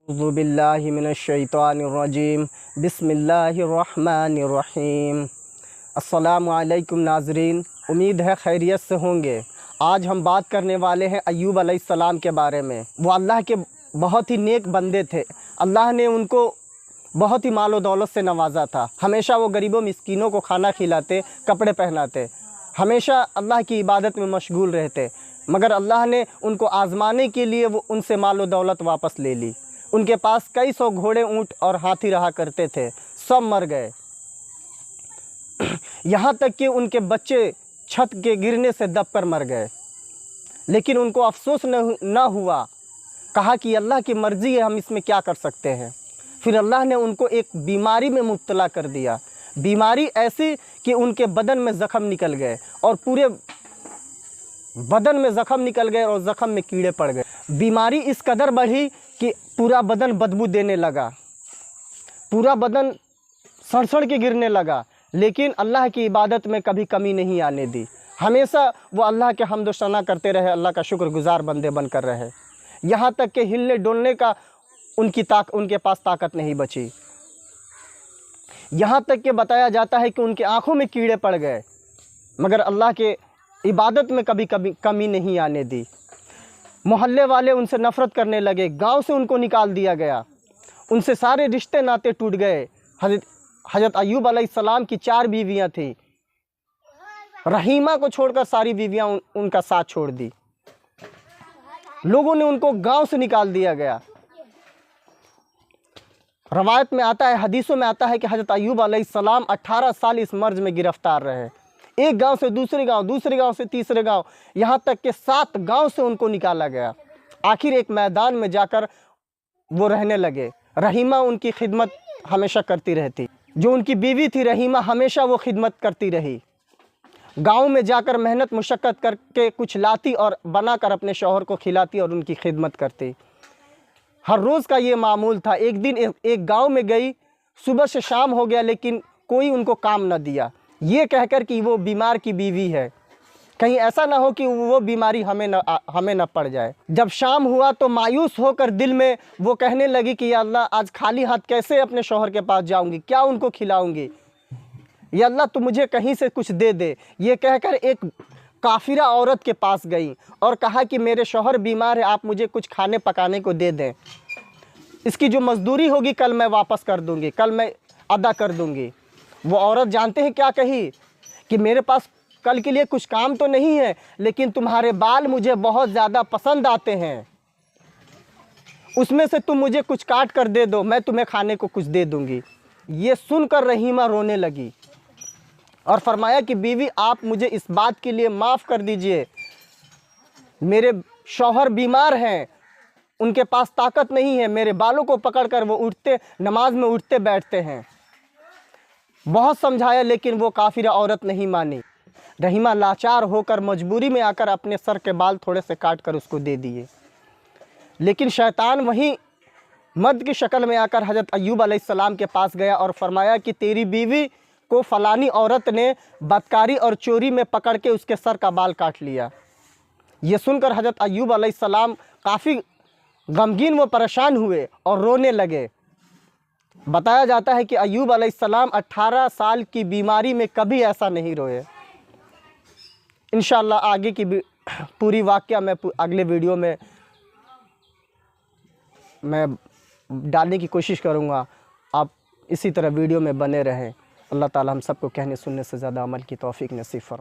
बिल्लाहिमिनश्शैतानिर्रजीम बिस्मिल्लाहिर्रहमानिर्रहीम। अस्सलामु अलैकुम नाज़रीन, उम्मीद है खैरियत से होंगे। आज हम बात करने वाले हैं अय्यूब अलैहिस्सलाम के बारे में। वो अल्लाह के बहुत ही नेक बंदे थे। अल्लाह ने उनको बहुत ही मालो दौलत से नवाजा था। हमेशा वो गरीबों मिस्कीनों को खाना खिलाते, कपड़े पहनाते, हमेशा अल्लाह की इबादत में मशगूल रहते। मगर अल्लाह ने उनको आज़माने के लिए वो उनसे मालो दौलत वापस ले ली। उनके पास कई सौ घोड़े, ऊँट और हाथी रहा करते थे, सब मर गए। यहाँ तक कि उनके बच्चे छत के गिरने से दबकर मर गए। लेकिन उनको अफसोस न हुआ। कहा कि अल्लाह की मर्ज़ी है, हम इसमें क्या कर सकते हैं। फिर अल्लाह ने उनको एक बीमारी में मुब्तला कर दिया। बीमारी ऐसी कि उनके बदन में ज़ख़म निकल गए और पूरे बदन में ज़ख़म निकल गए और ज़ख़म में कीड़े पड़ गए। बीमारी इस कदर बढ़ी कि पूरा बदन बदबू देने लगा, पूरा बदन सड़ के गिरने लगा। लेकिन अल्लाह की इबादत में कभी कमी नहीं आने दी। हमेशा वो अल्लाह के हम्द व सना करते रहे, अल्लाह का शुक्रगुज़ार बंदे बनकर रहे। यहाँ तक कि हिलने डुलने का उनके पास ताकत नहीं बची। यहाँ तक कि बताया जाता है कि उनकी आँखों में कीड़े पड़ गए, मगर अल्लाह के इबादत में कभी कमी नहीं आने दी। मोहल्ले वाले उनसे नफ़रत करने लगे, गांव से उनको निकाल दिया गया, उनसे सारे रिश्ते नाते टूट गए। हज़रत अय्यूब अलैहिस्सलाम की 4 बीवियां थीं। रहीमा को छोड़कर सारी बीवियां उनका साथ छोड़ दी। लोगों ने उनको गांव से निकाल दिया गया। रवायत में आता है, हदीसों में आता है कि हज़रत अय्यूब अलैहिस्सलाम 18 साल इस मर्ज़ में गिरफ़्तार रहे। एक गांव से दूसरे गांव, दूसरे गांव से तीसरे गांव, यहाँ तक कि 7 गांव से उनको निकाला गया। आखिर एक मैदान में जाकर वो रहने लगे। रहीमा उनकी खिदमत हमेशा करती रहती। जो उनकी बीवी थी रहीमा, हमेशा वो खिदमत करती रही। गांव में जाकर मेहनत मुशक्क़त करके कुछ लाती और बनाकर अपने शौहर को खिलाती और उनकी खिदमत करती। हर रोज़ का ये मामूल था। एक दिन एक गाँव में गई, सुबह से शाम हो गया, लेकिन कोई उनको काम न दिया, ये कहकर कि वो बीमार की बीवी है, कहीं ऐसा ना हो कि वो बीमारी हमें न पड़ जाए। जब शाम हुआ तो मायूस होकर दिल में वो कहने लगी कि या अल्लाह, आज खाली हाथ कैसे अपने शौहर के पास जाऊंगी, क्या उनको खिलाऊंगी। या अल्लाह, तू मुझे कहीं से कुछ दे दे। ये कहकर एक काफिरा औरत के पास गई और कहा कि मेरे शौहर बीमार है, आप मुझे कुछ खाने पकाने को दे दें, इसकी जो मजदूरी होगी कल मैं वापस कर दूंगी, कल मैं अदा कर दूंगी। वो औरत जानते हैं क्या कही कि मेरे पास कल के लिए कुछ काम तो नहीं है, लेकिन तुम्हारे बाल मुझे बहुत ज़्यादा पसंद आते हैं, उसमें से तुम मुझे कुछ काट कर दे दो, मैं तुम्हें खाने को कुछ दे दूंगी। ये सुनकर रहीमा रोने लगी और फरमाया कि बीवी, आप मुझे इस बात के लिए माफ़ कर दीजिए, मेरे शौहर बीमार हैं, उनके पास ताकत नहीं है, मेरे बालों को पकड़कर वो उठते, नमाज में उठते बैठते हैं। बहुत समझाया लेकिन वो काफिरा औरत नहीं मानी। रहीमा लाचार होकर मजबूरी में आकर अपने सर के बाल थोड़े से काट कर उसको दे दिए। लेकिन शैतान वहीं मर्द की शक्ल में आकर हज़रत अय्यूब अलैहिस्सलाम के पास गया और फरमाया कि तेरी बीवी को फ़लानी औरत ने बदकारी और चोरी में पकड़ के उसके सर का बाल काट लिया। ये सुनकर हज़रत अय्यूब अलैहिस्सलाम काफ़ी गमगीन व परेशान हुए और रोने लगे। बताया जाता है कि अय्यूब अलैहिस्सलाम 18 साल की बीमारी में कभी ऐसा नहीं रोए। इंशाअल्लाह आगे की पूरी वाक़या मैं अगले वीडियो में मैं डालने की कोशिश करूँगा। आप इसी तरह वीडियो में बने रहें। अल्लाह ताला हम सबको कहने सुनने से ज़्यादा अमल की तौफ़ीक नसीब फरमाए।